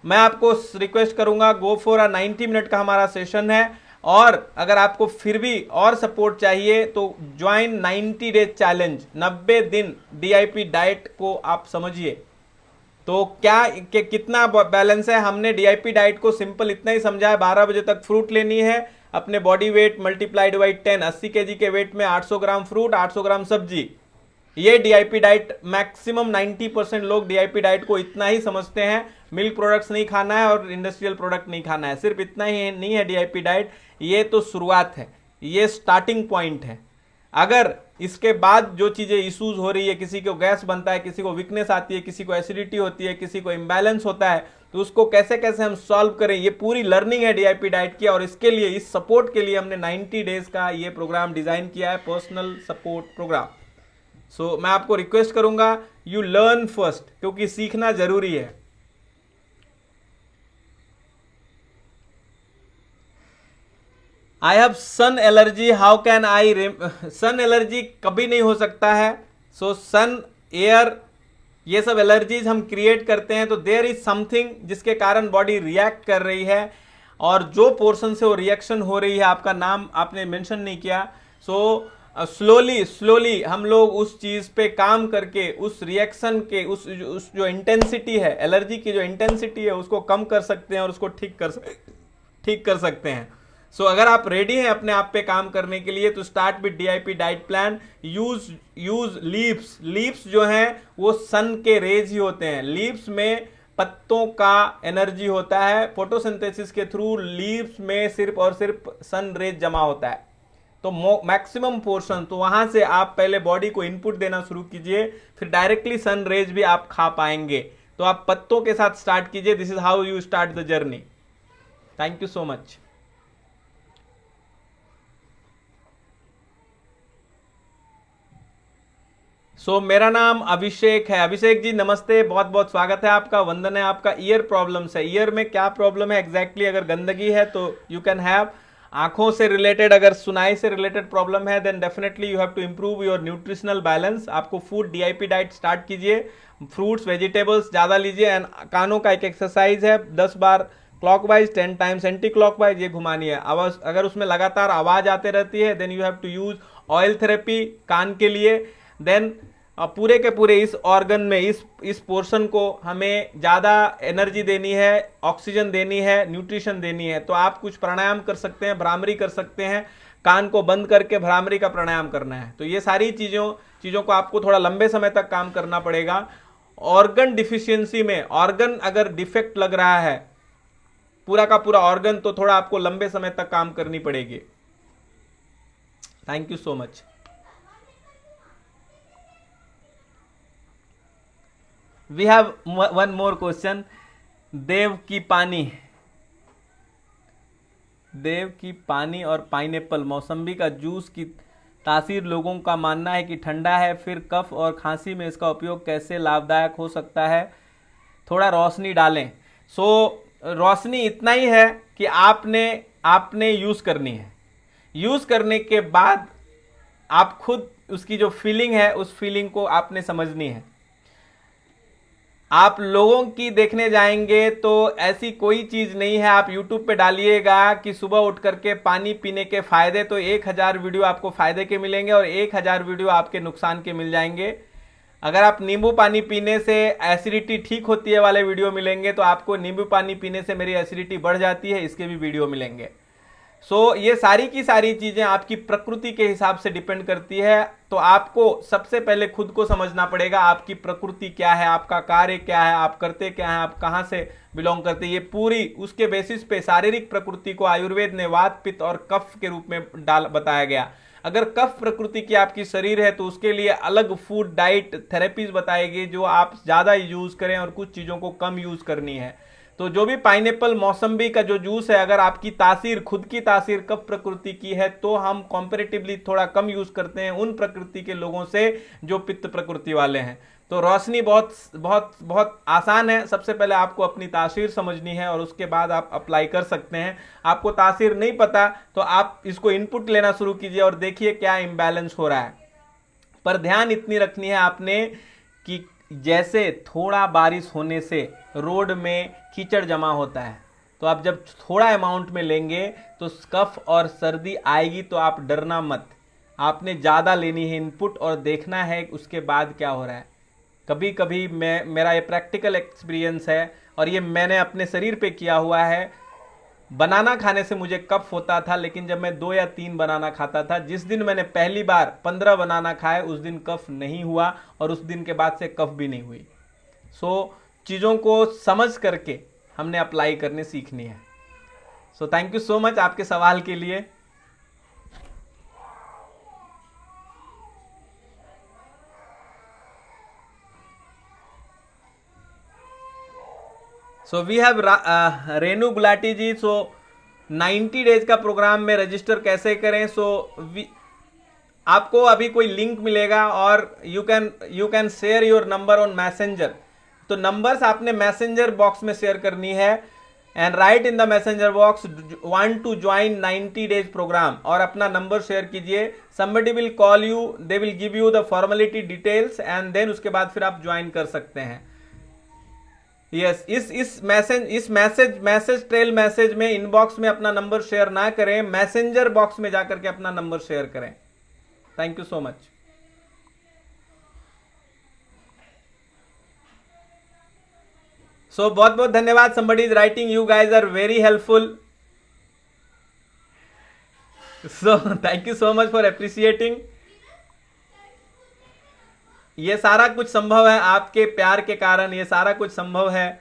मैं आपको रिक्वेस्ट करूंगा, गो फॉर अ 90 मिनट का हमारा सेशन है, और अगर आपको फिर भी और सपोर्ट चाहिए तो ज्वाइन 90 डेज चैलेंज। 90 दिन डीआईपी डाइट को आप समझिए तो कितना बैलेंस है। हमने डीआईपी डाइट को सिंपल इतना ही समझा है, 12 बजे तक फ्रूट लेनी है, अपने body weight multiplied by 10, 80 KG के वेट में 800 ग्राम फ्रूट, 800 ग्राम सब्जी। ये डीआईपी डाइट मैक्सिमम 90% लोग डीआईपी डाइट को इतना ही समझते हैं। मिल्क प्रोडक्ट्स नहीं खाना है और इंडस्ट्रियल प्रोडक्ट नहीं खाना है, सिर्फ इतना ही नहीं है डीआईपी डाइट। ये तो शुरुआत है, ये स्टार्टिंग पॉइंट है। अगर इसके बाद जो चीजें इश्यूज हो रही है, किसी को गैस बनता है, किसी को वीकनेस आती है, किसी को एसिडिटी होती है, किसी को इम्बैलेंस होता है, तो उसको कैसे कैसे हम सॉल्व करें, ये पूरी लर्निंग है डीआईपी डाइट की। और इसके लिए, इस सपोर्ट के लिए हमने 90 डेज का ये प्रोग्राम डिजाइन किया है, पर्सनल सपोर्ट प्रोग्राम। सो मैं आपको रिक्वेस्ट करूंगा, यू लर्न फर्स्ट, क्योंकि सीखना जरूरी है। I have sun allergy, how can I sun allergy कभी नहीं हो सकता है। सो सन, एयर, ये सब एलर्जीज हम क्रिएट करते हैं, तो देयर इज समथिंग जिसके कारण बॉडी रिएक्ट कर रही है, और जो पोर्शन से वो रिएक्शन हो रही है, आपका नाम आपने मेंशन नहीं किया। सो स्लोली हम लोग उस चीज पे काम करके उस रिएक्शन के उस जो इंटेंसिटी है, एलर्जी की जो इंटेंसिटी है, उसको कम कर सकते हैं और उसको ठीक कर सकते हैं। सो अगर आप रेडी हैं अपने आप पे काम करने के लिए, तो start with DIP diet plan. Use leaves जो हैं वो सन के रेज ही होते हैं। लीव्स में पत्तों का एनर्जी होता है, फोटोसिंथेसिस के थ्रू लीव्स में सिर्फ और सिर्फ सन रेज जमा होता है। तो मैक्सिमम पोर्शन, तो वहां से आप पहले बॉडी को इनपुट देना शुरू कीजिए, फिर डायरेक्टली सन रेज भी आप खा पाएंगे। तो आप पत्तों के साथ स्टार्ट कीजिए। This is how you start the journey. Thank you so much. मेरा नाम अभिषेक है। अभिषेक जी नमस्ते, बहुत बहुत स्वागत है आपका, वंदन है आपका। ईयर प्रॉब्लम्स है, ईयर में क्या प्रॉब्लम है एग्जैक्टली? अगर गंदगी है तो यू कैन हैव, आंखों से रिलेटेड, अगर सुनाई से रिलेटेड प्रॉब्लम है then definitely you have to improve your nutritional balance. आपको फूड डीआईपी डाइट स्टार्ट कीजिए, फ्रूट्स वेजिटेबल्स ज़्यादा लीजिए। एंड कानों का एक एक्सरसाइज है, 10 बार क्लॉकवाइज 10 टाइम्स एंटी क्लॉकवाइज ये घुमानी है। आवाज, अगर उसमें लगातार आवाज आते रहती है then you have to use oil therapy कान के लिए। देन पूरे के पूरे इस ऑर्गन में, इस पोर्शन को हमें ज़्यादा एनर्जी देनी है, ऑक्सीजन देनी है, न्यूट्रिशन देनी है। तो आप कुछ प्राणायाम कर सकते हैं, भ्रामरी कर सकते हैं, कान को बंद करके भ्रामरी का प्राणायाम करना है। तो ये सारी चीज़ों को आपको थोड़ा लंबे समय तक काम करना पड़ेगा। ऑर्गन डिफिशियंसी में, ऑर्गन अगर डिफेक्ट लग रहा है पूरा का पूरा ऑर्गन, तो थोड़ा आपको लंबे समय तक काम करनी पड़ेगी। Thank you so much. We have one more question. Dev की पानी और पाइनएप्पल मौसम्बी का जूस की तासीर, लोगों का मानना है कि ठंडा है, फिर कफ और खांसी में इसका उपयोग कैसे लाभदायक हो सकता है? थोड़ा रोशनी डालें। रोशनी इतना ही है कि आपने यूज करनी है। यूज करने के बाद आप खुद उसकी जो फीलिंग है, उस फीलिंग को आपने समझनी है। आप लोगों की देखने जाएंगे तो ऐसी कोई चीज नहीं है। आप YouTube पे डालिएगा कि सुबह उठ करके पानी पीने के फायदे, तो 1000 वीडियो आपको फायदे के मिलेंगे और 1000 वीडियो आपके नुकसान के मिल जाएंगे। अगर आप नींबू पानी पीने से एसिडिटी ठीक होती है वाले वीडियो मिलेंगे, तो आपको नींबू पानी पीने से मेरी एसिडिटी बढ़ जाती है, इसके भी वीडियो मिलेंगे। ये सारी की सारी चीजें आपकी प्रकृति के हिसाब से डिपेंड करती है। तो आपको सबसे पहले खुद को समझना पड़ेगा, आपकी प्रकृति क्या है, आपका कार्य क्या है, आप करते क्या है, आप कहाँ से बिलोंग करते हैं। ये पूरी उसके बेसिस पे शारीरिक प्रकृति को आयुर्वेद ने वात, पित्त और कफ के रूप में बताया गया। अगर कफ प्रकृति की आपकी शरीर है तो उसके लिए अलग फूड डाइट थेरेपीज बताएगी जो आप ज्यादा यूज करें और कुछ चीजों को कम यूज करनी है। तो जो भी पाइनएप्पल मौसम्बी का जो जूस है, अगर आपकी तासीर, खुद की तासीर कफ प्रकृति की है, तो हम कंपैरेटिवली थोड़ा कम यूज करते हैं उन प्रकृति के लोगों से जो पित्त प्रकृति वाले हैं। तो रोशनी बहुत बहुत बहुत आसान है। सबसे पहले आपको अपनी तासीर समझनी है और उसके बाद आप अप्लाई कर सकते हैं। आपको तासीर नहीं पता तो आप इसको इनपुट लेना शुरू कीजिए और देखिए क्या इम्बैलेंस हो रहा है। पर ध्यान इतनी रखनी है आपने कि जैसे थोड़ा बारिश होने से रोड में कीचड़ जमा होता है, तो आप जब थोड़ा अमाउंट में लेंगे तो कफ और सर्दी आएगी, तो आप डरना मत। आपने ज़्यादा लेनी है इनपुट और देखना है उसके बाद क्या हो रहा है। कभी कभी मेरा ये प्रैक्टिकल एक्सपीरियंस है और ये मैंने अपने शरीर पे किया हुआ है। बनाना खाने से मुझे कफ होता था, लेकिन जब मैं 2 या 3 बनाना खाता था, जिस दिन मैंने पहली बार 15 बनाना खाए उस दिन कफ नहीं हुआ और उस दिन के बाद से कफ भी नहीं हुई। सो चीज़ों को समझ करके हमने अप्लाई करने सीखनी है। So thank you so much आपके सवाल के लिए। So we have Renu Gulati ji. So 90 days का प्रोग्राम में रजिस्टर कैसे करें? आपको अभी कोई लिंक मिलेगा और you can share your number on messenger. तो नंबर्स आपने मैसेंजर बॉक्स में शेयर करनी है and write in the messenger box want to join 90 days programme और अपना नंबर शेयर कीजिए। Somebody will call you, they will give you the formality details and then उसके बाद फिर आप ज्वाइन कर सकते हैं। यस, इस मैसेज ट्रेल मैसेज में इनबॉक्स में अपना नंबर शेयर ना करें, मैसेंजर बॉक्स में जाकर के अपना नंबर शेयर करें। Thank you so much. So बहुत बहुत धन्यवाद। somebody is writing, you guys are very helpful, so thank you so much for appreciating। ये सारा कुछ संभव है आपके प्यार के कारण, ये सारा कुछ संभव है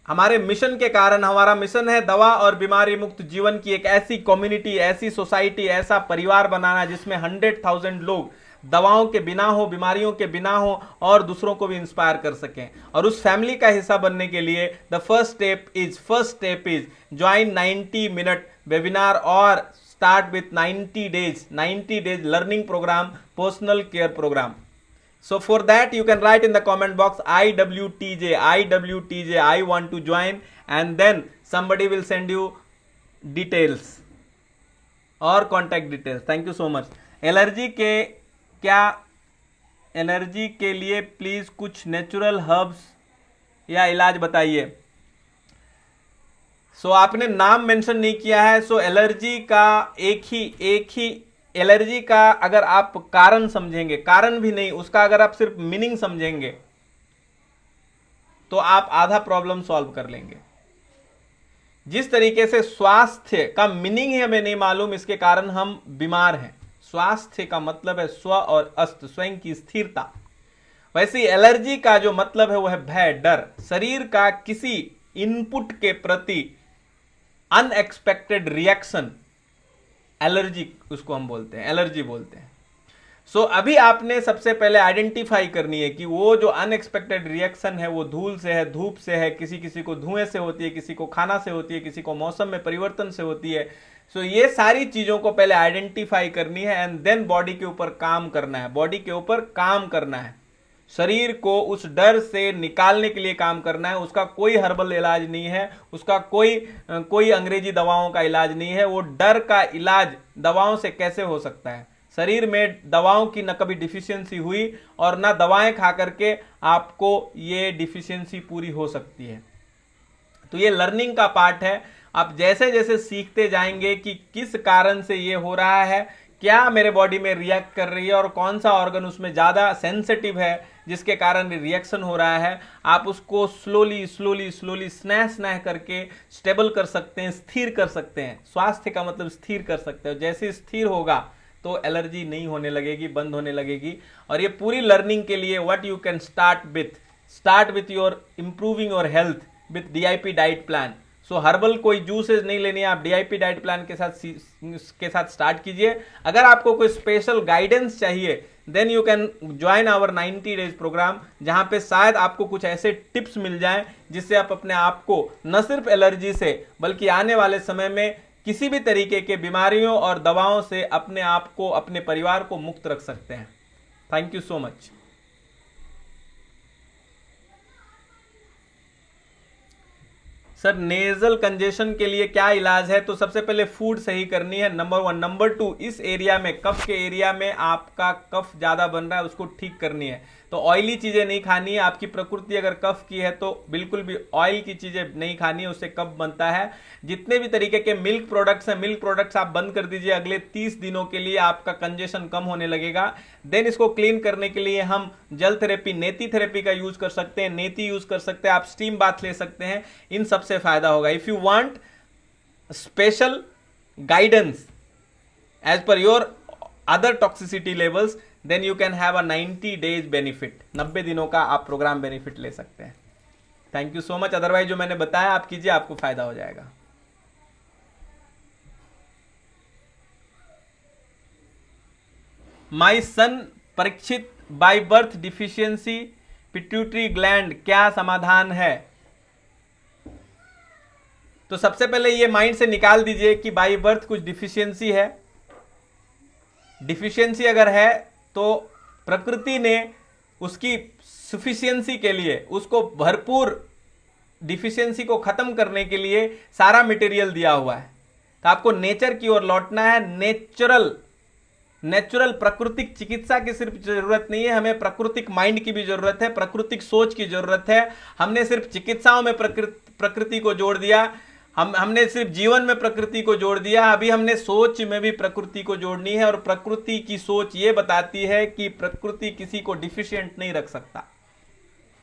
हमारे मिशन के कारण। हमारा मिशन है दवा और बीमारी मुक्त जीवन की एक ऐसी कम्युनिटी, ऐसी सोसाइटी, ऐसा परिवार बनाना जिसमें 100,000 लोग दवाओं के बिना हो, बीमारियों के बिना हो और दूसरों को भी इंस्पायर कर सकें। और उस फैमिली का हिस्सा बनने के लिए the first step is join 90 minute webinar और start with 90 days learning programme, personal care programme. So for that you can write in the comment box IWTJ, I want to join, and then somebody will send you details और contact details। Thank you so much। Allergy के लिए प्लीज कुछ नेचुरल हर्ब्स या इलाज बताइए। सो आपने नाम मेंशन नहीं किया है। सो एलर्जी का एक ही एलर्जी का अगर आप कारण समझेंगे, कारण भी नहीं, उसका अगर आप सिर्फ मीनिंग समझेंगे तो आप आधा प्रॉब्लम सॉल्व कर लेंगे। जिस तरीके से स्वास्थ्य का मीनिंग ही हमें नहीं मालूम, इसके कारण हम बीमार हैं। स्वास्थ्य का मतलब है स्व और अस्त, स्वयं की स्थिरता। वैसे एलर्जी का जो मतलब है वो है भय, डर, शरीर का किसी इनपुट के प्रति अनएक्सपेक्टेड रिएक्शन, एलर्जी उसको हम बोलते हैं, एलर्जी बोलते हैं। सो अभी आपने सबसे पहले आइडेंटिफाई करनी है कि वो जो अनएक्सपेक्टेड रिएक्शन है वो धूल से है, धूप से है, किसी को धुएं से होती है, किसी को खाना से होती है, किसी को मौसम में परिवर्तन से होती है। सो ये सारी चीजों को पहले आइडेंटिफाई करनी है एंड देन बॉडी के ऊपर काम करना है, बॉडी के ऊपर काम करना है, शरीर को उस डर से निकालने के लिए काम करना है। उसका कोई हर्बल इलाज नहीं है, उसका कोई अंग्रेजी दवाओं का इलाज नहीं है। वो डर का इलाज दवाओं से कैसे हो सकता है? शरीर में दवाओं की न कभी डिफिशियंसी हुई और ना दवाएं खा करके आपको ये डिफिशियंसी पूरी हो सकती है। तो ये लर्निंग का पार्ट है। आप जैसे जैसे सीखते जाएंगे कि किस कारण से ये हो रहा है, क्या मेरे बॉडी में रिएक्ट कर रही है और कौन सा ऑर्गन उसमें ज्यादा सेंसिटिव है जिसके कारण रिएक्शन हो रहा है, आप उसको स्लोली स्नेह करके स्टेबल कर सकते हैं, स्थिर कर सकते हैं। स्वास्थ्य का मतलब स्थिर कर सकते हैं। जैसे स्थिर होगा तो एलर्जी नहीं होने लगेगी, बंद होने लगेगी। और ये पूरी लर्निंग के लिए what you can start with your improving your health with DIP diet plan. So herbal कोई जूसेस नहीं लेनी है, आप डीआईपी डाइट प्लान के साथ स्टार्ट कीजिए। अगर आपको कोई स्पेशल गाइडेंस चाहिए then you can join our 90 days programme, जहां पे शायद आपको कुछ ऐसे टिप्स मिल जाएं जिससे आप अपने आप को न सिर्फ एलर्जी से बल्कि आने वाले समय में किसी भी तरीके के बीमारियों और दवाओं से अपने आप को, अपने परिवार को मुक्त रख सकते हैं। Thank you so much. Sir nasal congestion के लिए क्या इलाज है? तो सबसे पहले फूड सही करनी है, नंबर 1। नंबर 2, इस एरिया में, कफ के एरिया में आपका कफ ज्यादा बन रहा है, उसको ठीक करनी है। तो ऑयली चीजें नहीं खानी है। आपकी प्रकृति अगर कफ की है तो बिल्कुल भी ऑयल की चीजें नहीं खानी है, उससे कफ बनता है। जितने भी तरीके के मिल्क प्रोडक्ट्स हैं, मिल्क प्रोडक्ट्स आप बंद कर दीजिए। अगले 30 दिनों के लिए आपका कंजेशन कम होने लगेगा। देन इसको क्लीन करने के लिए हम जल थेरेपी, नेती थेरेपी का यूज कर सकते हैं, नेती यूज कर सकते हैं, आप स्टीम बाथ ले सकते हैं, इन सबसे फायदा होगा। If you want special guidance as per your other toxicity levels, then you can have a 90 days benefit. 90 दिनों का आप प्रोग्राम बेनिफिट ले सकते हैं। Thank you so much. Otherwise जो मैंने बताया आप कीजिए, आपको फायदा हो जाएगा। My son Parikshit by birth deficiency pituitary gland, क्या समाधान है? तो सबसे पहले ये माइंड से निकाल दीजिए कि बाय बर्थ कुछ डिफिशियंसी है। डिफिशियंसी अगर है तो प्रकृति ने उसकी सफिशियंसी के लिए, उसको भरपूर डिफिशियंसी को खत्म करने के लिए सारा मटेरियल दिया हुआ है। तो आपको नेचर की ओर लौटना है। नेचुरल प्राकृतिक चिकित्सा की सिर्फ जरूरत नहीं है, हमें प्राकृतिक माइंड की भी जरूरत है, प्राकृतिक सोच की जरूरत है। हमने सिर्फ चिकित्साओं में प्रकृति को जोड़ दिया, हमने सिर्फ जीवन में प्रकृति को जोड़ दिया। अभी हमने सोच में भी प्रकृति को जोड़नी है, और प्रकृति की सोच ये बताती है कि प्रकृति किसी को डिफिशिएंट नहीं रख सकता।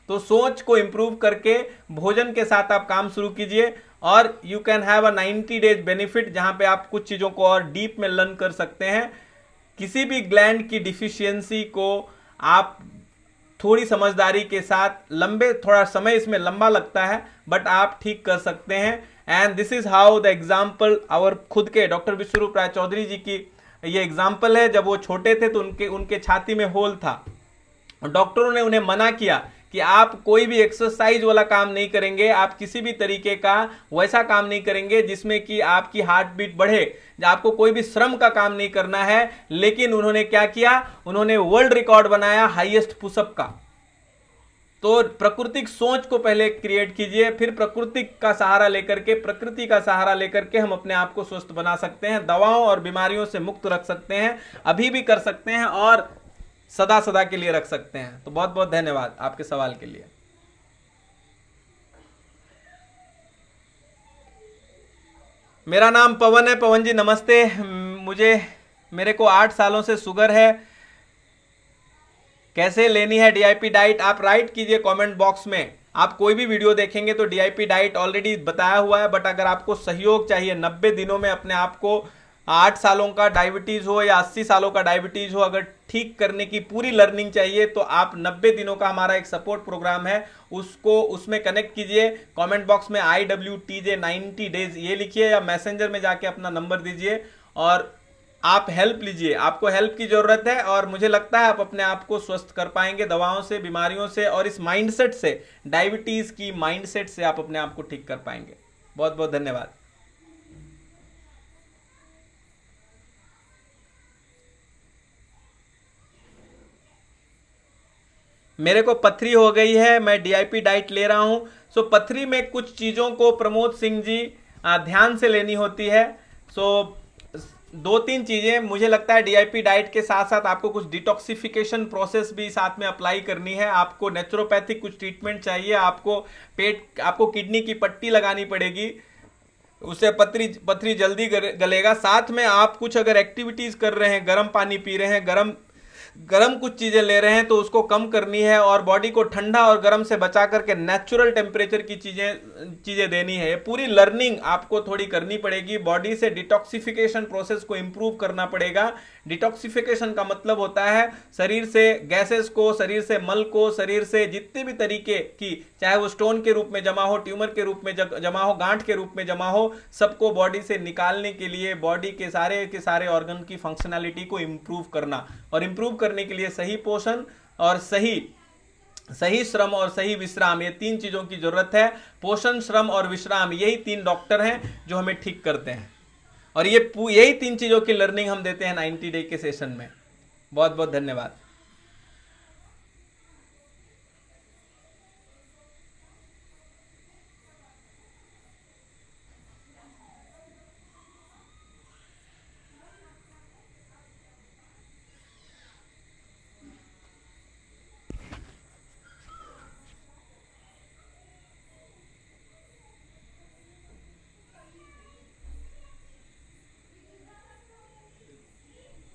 तो सोच को इंप्रूव करके भोजन के साथ आप काम शुरू कीजिए, और you can have a 90 days benefit, जहां पे आप कुछ चीजों को और डीप में लर्न कर सकते हैं। किसी भी ग्लैंड की डिफिशियंसी को आप थोड़ी समझदारी के साथ, थोड़ा समय इसमें लंबा लगता है, बट आप ठीक कर सकते हैं। And this is how the example our खुद के डॉक्टर विश्वरूप राय चौधरी जी की ये एग्जाम्पल है। जब वो छोटे थे तो उनके छाती में होल था, डॉक्टरों ने उन्हें मना किया कि आप कोई भी एक्सरसाइज वाला काम नहीं करेंगे, आप किसी भी तरीके का वैसा काम नहीं करेंगे जिसमें कि आपकी हार्ट बीट बढ़े, आपको कोई भी श्रम का काम नहीं करना है। लेकिन उन्होंने क्या किया, उन्होंने वर्ल्ड रिकॉर्ड बनाया हाईएस्ट पुशअप का। तो प्राकृतिक सोच को पहले क्रिएट कीजिए, फिर प्रकृति का सहारा लेकर के हम अपने आप को स्वस्थ बना सकते हैं, दवाओं और बीमारियों से मुक्त रख सकते हैं, अभी भी कर सकते हैं और सदा सदा के लिए रख सकते हैं। तो बहुत बहुत धन्यवाद आपके सवाल के लिए। मेरा नाम पवन है। पवन जी नमस्ते। मेरे को 8 सालों से शुगर है, कैसे लेनी है डीआईपी डाइट? आप राइट कीजिए कमेंट बॉक्स में। आप कोई भी वीडियो देखेंगे तो डीआईपी डाइट ऑलरेडी बताया हुआ है, बट अगर आपको सहयोग चाहिए 90 दिनों में अपने आप को 8 सालों का डायबिटीज हो या 80 सालों का डायबिटीज हो, अगर ठीक करने की पूरी लर्निंग चाहिए तो आप 90 दिनों का हमारा एक सपोर्ट प्रोग्राम है, उसमें कनेक्ट कीजिए। कमेंट बॉक्स में IWTJ 90 डेज ये लिखिए, या मैसेंजर में जाके अपना नंबर दीजिए और आप हेल्प लीजिए। आपको हेल्प की जरूरत है, और मुझे लगता है आप अपने आप को स्वस्थ कर पाएंगे दवाओं से, बीमारियों से, और इस माइंडसेट से, डायबिटीज की माइंडसेट से आप अपने आप को ठीक कर पाएंगे। बहुत बहुत धन्यवाद। मेरे को पथरी हो गई है, मैं डीआईपी डाइट ले रहा हूं। सो पथरी में कुछ चीजों को प्रमोद सिंह जी ध्यान से लेनी होती है। सो 2-3 चीजें मुझे लगता है डीआईपी डाइट के साथ साथ आपको कुछ डिटॉक्सिफिकेशन प्रोसेस भी साथ में अप्लाई करनी है। आपको नेचुरोपैथिक कुछ ट्रीटमेंट चाहिए, आपको किडनी की पट्टी लगानी पड़ेगी, उससे पथरी जल्दी गलेगा। साथ में आप कुछ अगर एक्टिविटीज कर रहे हैं, गर्म पानी पी रहे हैं, गर्म कुछ चीजें ले रहे हैं, तो उसको कम करनी है, और बॉडी को ठंडा और गर्म से बचा करके नेचुरल टेम्परेचर की चीजें देनी है। ये पूरी लर्निंग आपको थोड़ी करनी पड़ेगी। बॉडी से डिटॉक्सिफिकेशन प्रोसेस को इंप्रूव करना पड़ेगा। डिटॉक्सिफिकेशन का मतलब होता है शरीर से गैसेस को, शरीर से मल को, शरीर से जितने भी तरीके की, चाहे वो स्टोन के रूप में जमा हो, ट्यूमर के रूप में जमा हो, गांठ के रूप में जमा हो, सबको बॉडी से निकालने के लिए बॉडी के सारे ऑर्गन की फंक्शनैलिटी को इंप्रूव करना, और इंप्रूव करने के लिए सही पोषण और सही श्रम और सही विश्राम, ये 3 चीजों की जरूरत है। पोषण, श्रम और विश्राम, यही 3 डॉक्टर हैं जो हमें ठीक करते हैं, और यही 3 चीजों की लर्निंग हम देते हैं 90 डे के सेशन में। बहुत बहुत धन्यवाद।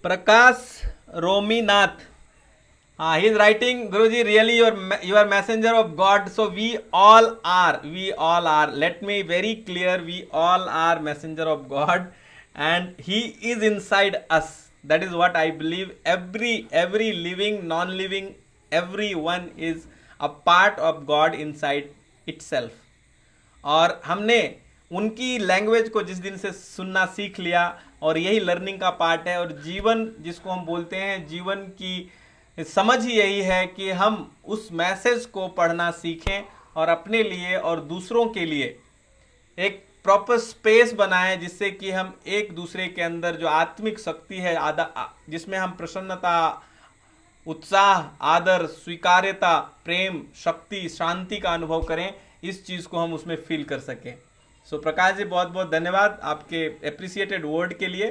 प्रकाश रोमीनाथ, he is writing, Guruji, really you are messenger of God. So we all are, let me very clear, we all are messenger of God, and he is inside us. That is what I believe. Every living, non-living, everyone is a part of God inside itself. और हमने उनकी लैंग्वेज को जिस दिन से सुनना सीख लिया, और यही लर्निंग का पार्ट है, और जीवन जिसको हम बोलते हैं, जीवन की समझ ही यही है कि हम उस मैसेज को पढ़ना सीखें और अपने लिए और दूसरों के लिए एक प्रॉपर स्पेस बनाएं, जिससे कि हम एक दूसरे के अंदर जो आत्मिक शक्ति है, जिसमें हम प्रसन्नता, उत्साह, आदर, स्वीकार्यता, प्रेम, शक्ति, शांति का अनुभव करें, इस चीज को हम उसमें फील कर सकें। सो प्रकाश जी, बहुत बहुत धन्यवाद आपके एप्रिसिएटेड वर्ड के लिए।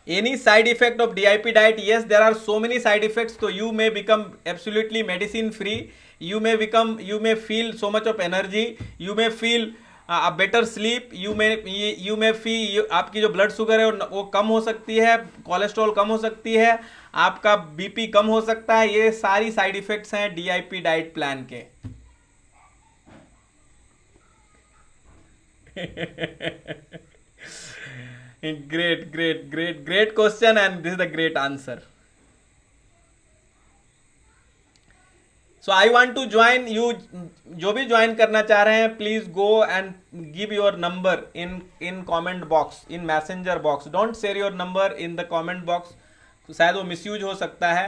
Any side effect of DIP diet? Yes, there are so many side effects. So you may become absolutely medicine free. You may feel so much of energy. You may feel a better sleep. You may feel आपकी जो ब्लड शुगर है वो कम हो सकती है, कोलेस्ट्रॉल कम हो सकती है, आपका बीपी कम हो सकता है। ये सारी साइड इफेक्ट्स हैं DIP डाइट प्लान के। great question, and this is the great answer. So I want to join you. जो भी ज्वाइन करना चाह रहे हैं, please go and give your number in comment box, in messenger box. Don't share your number in the comment box, शायद वो मिसयूज हो सकता है।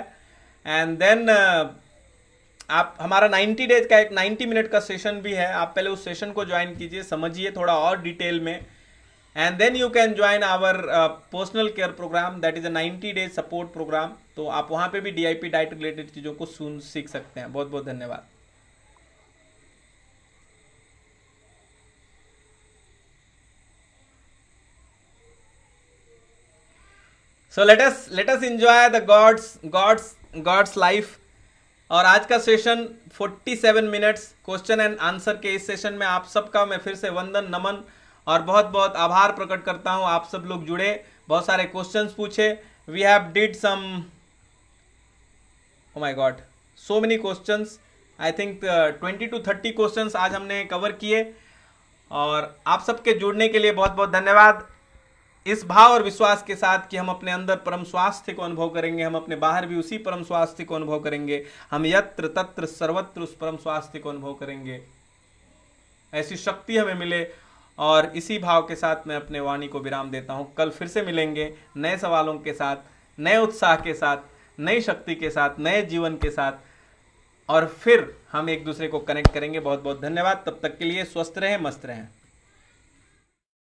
एंड देन आप, हमारा 90 डेज का एक 90 मिनट का सेशन भी है, आप पहले उस सेशन को ज्वाइन कीजिए, समझिए थोड़ा और डिटेल में, and then you can join our personal care programme, that is a 90 days support programme. तो आप वहां पे भी DIP डाइट रिलेटेड चीजों को सीख सकते हैं। बहुत बहुत धन्यवाद। So let us enjoy the God's life। और आज का session 47 minutes question and answer के इस सेशन में आप सबका मैं फिर से वंदन, नमन और बहुत बहुत आभार प्रकट करता हूं। आप सब लोग जुड़े, बहुत सारे क्वेश्चंस पूछे। We have did some, oh my god, so many questions. I think 20 to 30 questions आज हमने कवर किए, और आप सबके जुड़ने के लिए बहुत बहुत धन्यवाद। इस भाव और विश्वास के साथ कि हम अपने अंदर परम स्वास्थ्य को अनुभव करेंगे, हम अपने बाहर भी उसी परम स्वास्थ्य को अनुभव करेंगे, हम यत्र तत्र सर्वत्र उस परम स्वास्थ्य को अनुभव करेंगे, ऐसी शक्ति हमें मिले। और इसी भाव के साथ मैं अपने वाणी को विराम देता हूं। कल फिर से मिलेंगे नए सवालों के साथ, नए उत्साह के साथ, नई शक्ति के साथ, नए जीवन के साथ, और फिर हम एक दूसरे को कनेक्ट करेंगे। बहुत बहुत धन्यवाद। तब तक के लिए स्वस्थ रहें, मस्त रहें।